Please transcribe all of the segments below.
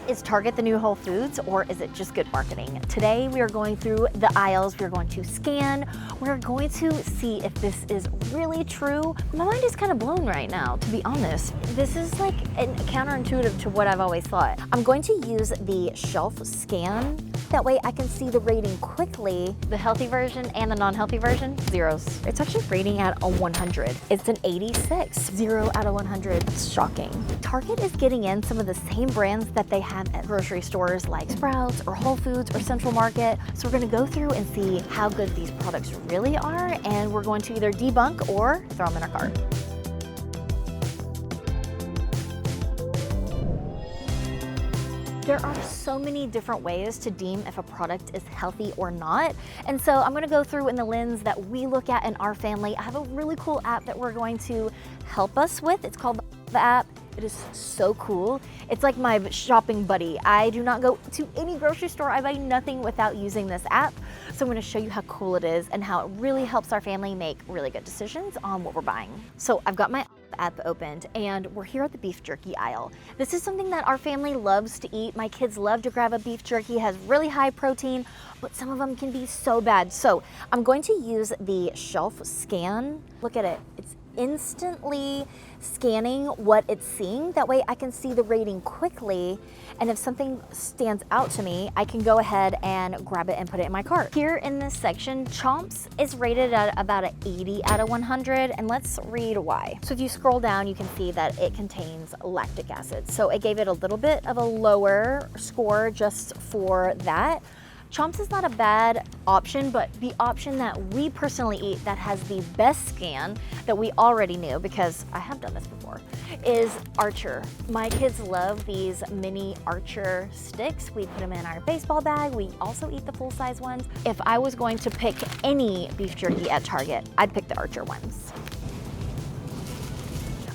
Is Target the new Whole Foods, or is it just good marketing? Today we are going through the aisles, we're going to scan, we're going to see if this is really true. My mind is kind of blown right now, to be honest. This is like counterintuitive to what I've always thought. I'm going to use the shelf scan. That way I can see the rating quickly. The healthy version and the non-healthy version, zeros. It's actually rating at a 100. It's an 86, 0 out of 100. That's shocking. Target is getting in some of the same brands that they have at grocery stores like Sprouts or Whole Foods or Central Market. So we're gonna go through and see how good these products really are, and we're going to either debunk or throw them in our cart. There are so many different ways to deem if a product is healthy or not. And so I'm gonna go through in the lens that we look at in our family. I have a really cool app that we're going to help us with. It's called the app. It is so cool. It's like my shopping buddy. I do not go to any grocery store. I buy nothing without using this app. So I'm gonna show you how cool it is and how it really helps our family make really good decisions on what we're buying. So I've got my app opened and we're here at the beef jerky aisle. This is something that our family loves to eat. My kids love to grab a beef jerky. It has really high protein, but some of them can be so bad. So I'm going to use the shelf scan. Look at it. It's instantly scanning what it's seeing. That way I can see the rating quickly, and if something stands out to me, I can go ahead and grab it and put it in my cart. Here in this section, Chomps is rated at about an 80 out of 100, and let's read why. So if you scroll down, you can see that it contains lactic acid. So it gave it a little bit of a lower score just for that. Chomps is not a bad option, but the option that we personally eat that has the best scan that we already knew, because I have done this before, is Archer. My kids love these mini Archer sticks. We put them in our baseball bag. We also eat the full-size ones. If I was going to pick any beef jerky at Target, I'd pick the Archer ones.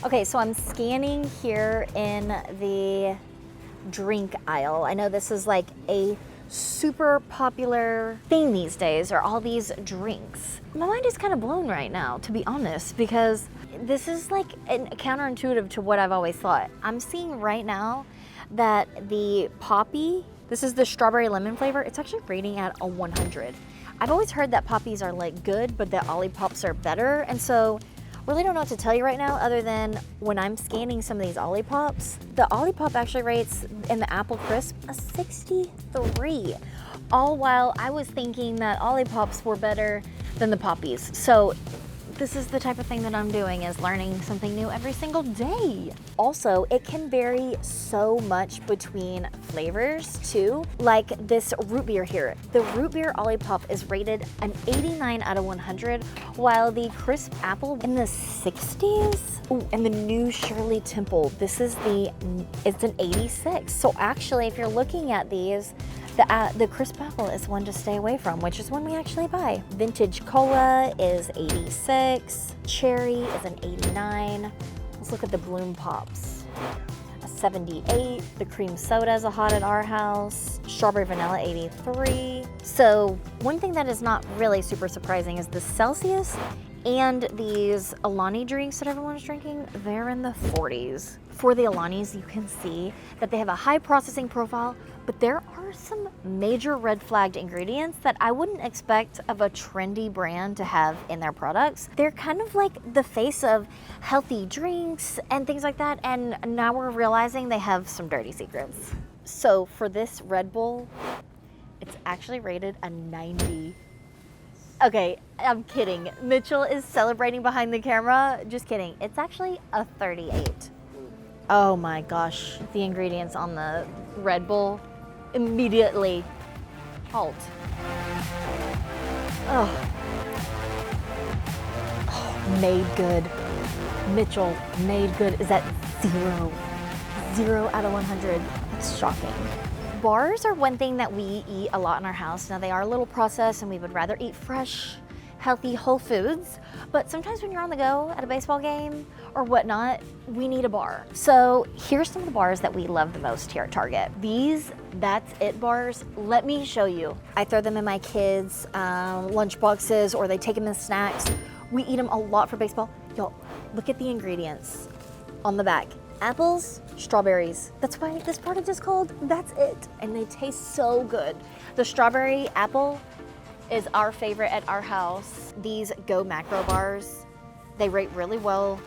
Okay, so I'm scanning here in the drink aisle. I know this is like a super popular thing these days, are all these drinks. My mind is kind of blown right now, to be honest, because this is like counterintuitive to what I've always thought. I'm seeing right now that the Poppy, this is the strawberry lemon flavor, it's actually rating at a 100. I've always heard that Poppies are like good, but that Ollipops are better, and so really don't know what to tell you right now other than when I'm scanning some of these Ollipops, the Ollipop actually rates in the Apple Crisp a 63. All while I was thinking that Ollipops were better than the Poppies. So this is the type of thing that I'm doing, is learning something new every single day. Also, it can vary so much between flavors too. Like this root beer here. The root beer Ollipop is rated an 89 out of 100, while the crisp apple in the 60s. Ooh, and the new Shirley Temple, it's an 86. So actually, if you're looking at these, the crisp apple is one to stay away from, which is one we actually buy. Vintage Cola is 86. Cherry is an 89. Let's look at the Bloom Pops. A 78. The cream soda is a hot at our house. Strawberry vanilla, 83. So one thing that is not really super surprising is the Celsius and these Alani drinks that everyone's drinking, they're in the 40s. For the Alanis, you can see that they have a high processing profile, but there are some major red flagged ingredients that I wouldn't expect of a trendy brand to have in their products. They're kind of like the face of healthy drinks and things like that, and now we're realizing they have some dirty secrets. So for this Red Bull, it's actually rated a 90. Okay, I'm kidding. Mitchell is celebrating behind the camera. Just kidding. It's actually a 38. Oh my gosh. The ingredients on the Red Bull immediately halt. Oh, made good. Mitchell, made good is at 0. 0 out of 100. That's shocking. Bars are one thing that we eat a lot in our house. Now they are a little processed and we would rather eat fresh, healthy, whole foods, but sometimes when you're on the go at a baseball game or whatnot, we need a bar. So here's some of the bars that we love the most here at Target. These That's It bars, let me show you. I throw them in my kids' lunch boxes, or they take them as snacks. We eat them a lot for baseball. Y'all, look at the ingredients on the back. apples, strawberries. That's why this product is called That's It. And they taste so good. The strawberry apple is our favorite at our house. These Go Macro bars, they rate really well.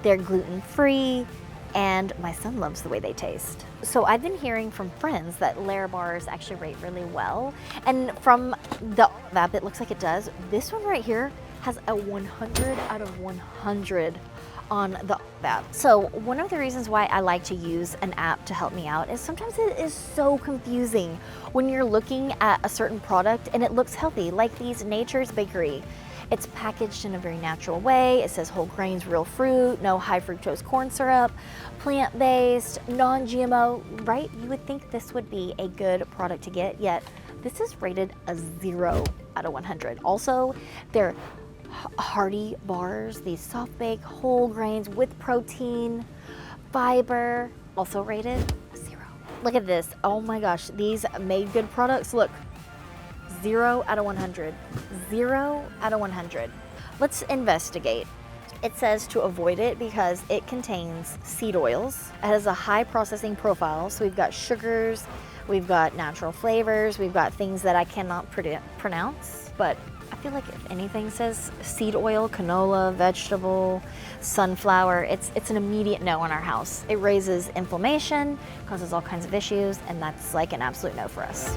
They're gluten-free, and my son loves the way they taste. So I've been hearing from friends that Lair bars actually rate really well. And from the app, it looks like it does. This one right here has a 100 out of 100 on the app. So one of the reasons why I like to use an app to help me out is sometimes it is so confusing when you're looking at a certain product and it looks healthy, like these Nature's Bakery. It's packaged in a very natural way. It says whole grains, real fruit, no high fructose corn syrup, plant-based, non-GMO, right? You would think this would be a good product to get, yet this is rated a 0 out of 100. Also, they're hearty bars, these soft bake whole grains with protein, fiber, also rated a 0. Look at this. Oh my gosh, these made good products. Look, 0 out of 100. 0 out of 100. Let's investigate. It says to avoid it because it contains seed oils. It has a high processing profile. So we've got sugars, we've got natural flavors, we've got things that I cannot pronounce. But I feel like if anything says seed oil, canola, vegetable, sunflower, it's an immediate no in our house. It raises inflammation, causes all kinds of issues, and that's like an absolute no for us.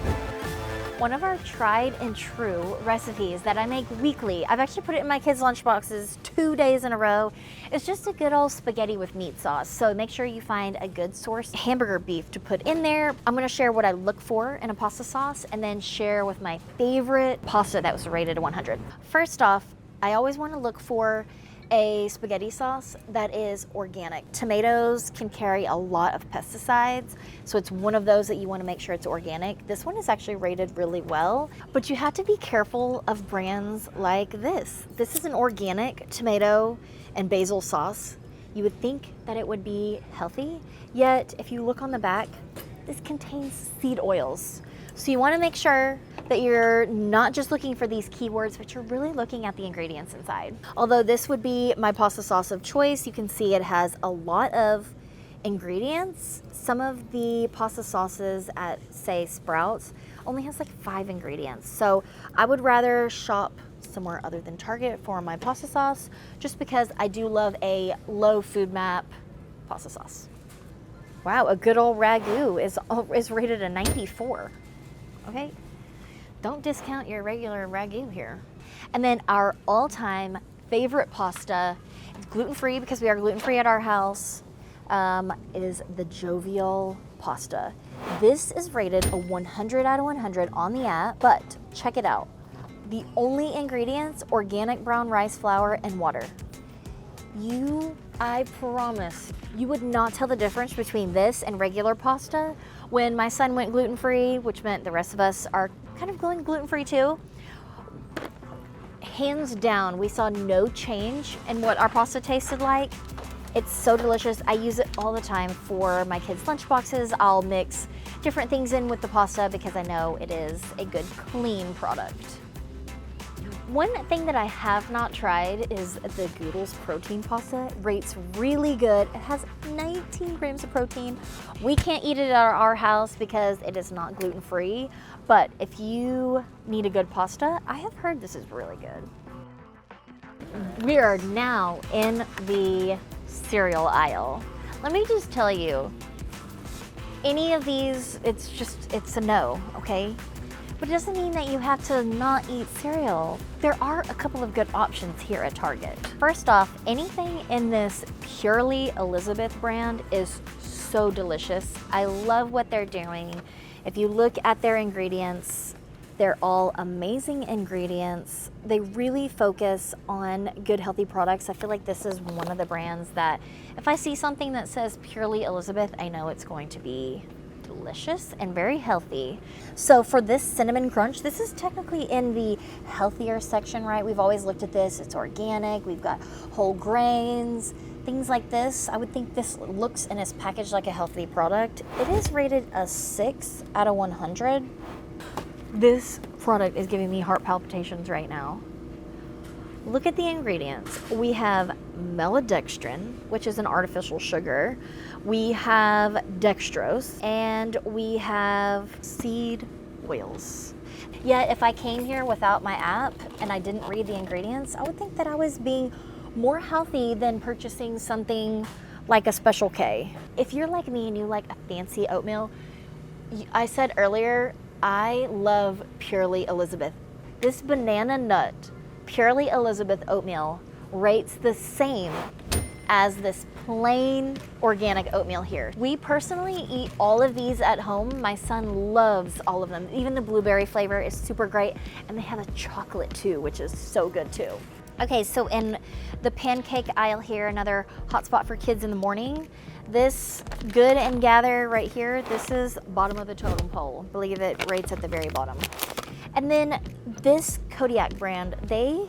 One of our tried and true recipes that I make weekly, I've actually put it in my kids' lunch boxes 2 days in a row, is just a good old spaghetti with meat sauce. So make sure you find a good source hamburger beef to put in there. I'm gonna share what I look for in a pasta sauce and then share with my favorite pasta that was rated a 100. First off, I always wanna look for a spaghetti sauce that is organic. Tomatoes can carry a lot of pesticides, so it's one of those that you want to make sure it's organic. This one is actually rated really well, but you have to be careful of brands like this. This is an organic tomato and basil sauce. You would think that it would be healthy, yet if you look on the back, this contains seed oils. So you want to make sure that you're not just looking for these keywords, but you're really looking at the ingredients inside. Although this would be my pasta sauce of choice, you can see it has a lot of ingredients. Some of the pasta sauces at, say, Sprouts only has like 5 ingredients. So I would rather shop somewhere other than Target for my pasta sauce, just because I do love a low food map pasta sauce. Wow, a good old ragu is rated a 94. Okay, don't discount your regular ragu here. And then our all-time favorite pasta, gluten-free because we are gluten-free at our house, is the Jovial pasta. This is rated a 100 out of 100 on the app, but check it out. The only ingredients, organic brown rice flour and water. I promise, you would not tell the difference between this and regular pasta. When my son went gluten-free, which meant the rest of us are kind of going gluten-free too, hands down, we saw no change in what our pasta tasted like. It's so delicious. I use it all the time for my kids' lunch boxes. I'll mix different things in with the pasta because I know it is a good, clean product. One thing that I have not tried is the Goodles protein pasta. It rates really good. It has 19 grams of protein. We can't eat it at our house because it is not gluten-free, but if you need a good pasta, I have heard this is really good. We are now in the cereal aisle. Let me just tell you, any of these, it's a no, okay? But it doesn't mean that you have to not eat cereal. There are a couple of good options here at Target. First off, anything in this Purely Elizabeth brand is so delicious. I love what they're doing. If you look at their ingredients, they're all amazing ingredients. They really focus on good, healthy products. I feel like this is one of the brands that if I see something that says Purely Elizabeth, I know it's going to be delicious and very healthy. So for this cinnamon crunch, this is technically in the healthier section, right? We've always looked at this, it's organic, we've got whole grains, things like this. I would think this looks and is packaged like a healthy product. It is rated a 6 out of 100. This product is giving me heart palpitations right now. look at the ingredients. We have maltodextrin, which is an artificial sugar. We have dextrose, and we have seed oils. Yet if I came here without my app and I didn't read the ingredients, I would think that I was being more healthy than purchasing something like a Special K. If you're like me and you like a fancy oatmeal, I said earlier, I love Purely Elizabeth. This banana nut Purely Elizabeth oatmeal rates the same as this plain organic oatmeal here. We personally eat all of these at home. My son loves all of them. Even the blueberry flavor is super great. And they have a chocolate too, which is so good too. Okay, so in the pancake aisle here, another hot spot for kids in the morning. This Good and Gather right here, this is bottom of the totem pole. I believe it rates at the very bottom. And then this Kodiak brand, they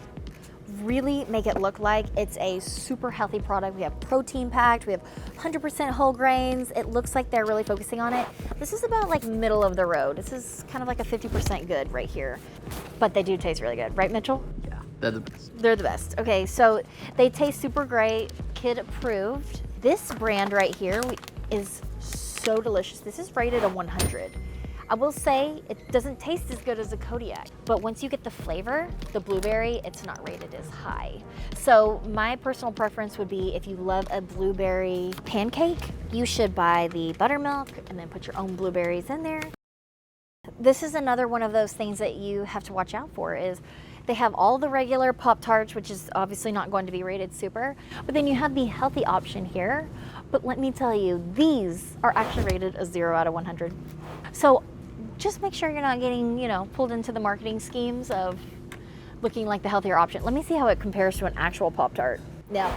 really make it look like it's a super healthy product. We have protein packed, we have 100% whole grains. It looks like they're really focusing on it. This is about like middle of the road. This is kind of like a 50% good right here. But they do taste really good, right, Mitchell? Yeah, they're the best. They're the best. Okay, so they taste super great, kid approved. This brand right here is so delicious. This is rated a 100. I will say it doesn't taste as good as a Kodiak, but once you get the flavor, the blueberry, it's not rated as high. So my personal preference would be if you love a blueberry pancake, you should buy the buttermilk and then put your own blueberries in there. This is another one of those things that you have to watch out for is they have all the regular Pop-Tarts, which is obviously not going to be rated super, but then you have the healthy option here. But let me tell you, these are actually rated a 0 out of 100. So just make sure you're not getting, pulled into the marketing schemes of looking like the healthier option. Let me see how it compares to an actual Pop-Tart. Yeah,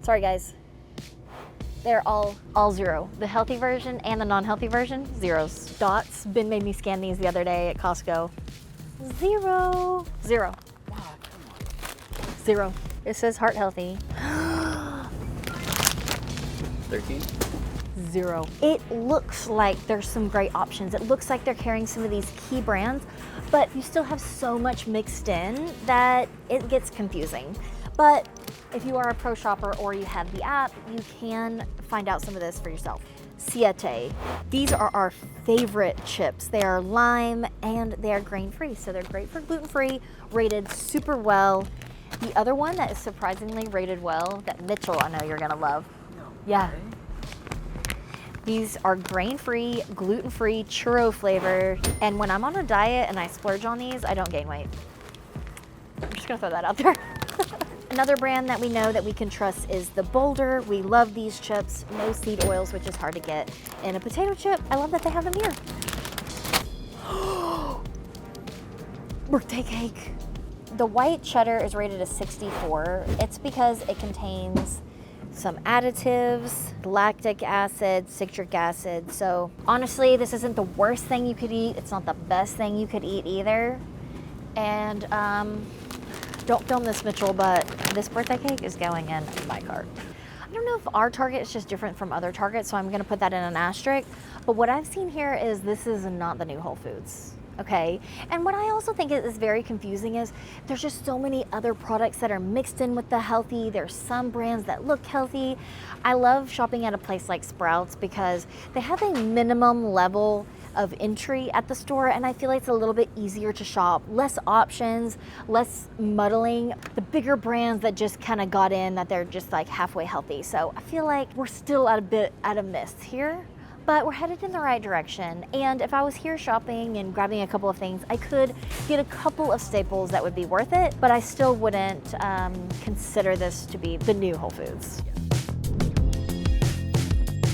sorry guys. They're all 0. The healthy version and the non-healthy version, 0s. Dots. Ben made me scan these the other day at Costco. 0. 0. Wow, come on. 0. It says heart healthy. 13? 0. It looks like there's some great options. It looks like they're carrying some of these key brands, but you still have so much mixed in that it gets confusing. But if you are a pro shopper or you have the app, you can find out some of this for yourself. Siete. These are our favorite chips. They are lime and they are grain-free, so they're great for gluten-free, rated super well. The other one that is surprisingly rated well, that Mitchell I know you're gonna love. No. Yeah. Okay. These are grain-free, gluten-free, churro flavor, and when I'm on a diet and I splurge on these, I don't gain weight. I'm just gonna throw that out there. Another brand that we know that we can trust is the Boulder. We love these chips, no seed oils, which is hard to get. And a potato chip, I love that they have them here. Birthday cake. The white cheddar is rated a 64. It's because it contains some additives, lactic acid, citric acid. So honestly, this isn't the worst thing you could eat. It's not the best thing you could eat either. And don't film this, Mitchell, but this birthday cake is going in my cart. I don't know if our Target is just different from other Targets, so I'm gonna put that in an asterisk. But what I've seen here is this is not the new Whole Foods. Okay, and what I also think is very confusing is there's just so many other products that are mixed in with the healthy. There's some brands that look healthy. I love shopping at a place like Sprouts because they have a minimum level of entry at the store, and I feel like it's a little bit easier to shop, less options, less muddling. The bigger brands that just kind of got in that they're just like halfway healthy. So I feel like we're still at a bit at a miss here, but we're headed in the right direction. And if I was here shopping and grabbing a couple of things, I could get a couple of staples that would be worth it, but I still wouldn't consider this to be the new Whole Foods.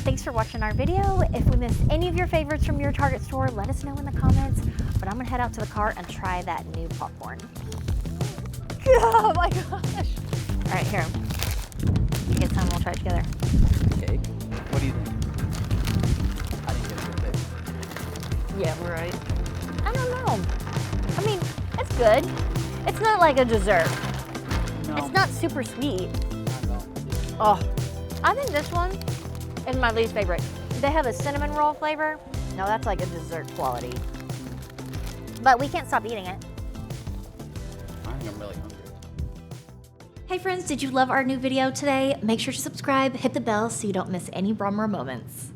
Thanks for watching our video. If we missed any of your favorites from your Target store, let us know in the comments. But I'm gonna head out to the car and try that new popcorn. Oh my gosh. All right, here. You get some, we'll try it together. Cake. What do you think? I didn't get a good pick. Yeah, right. I don't know. I mean, it's good. It's not like a dessert. No. It's not super sweet. Not at all. Oh, I think this one is my least favorite. They have a cinnamon roll flavor. No, that's like a dessert quality. But we can't stop eating it. I think I'm really hungry. Hey friends, did you love our new video today? Make sure to subscribe, hit the bell so you don't miss any Brummer moments.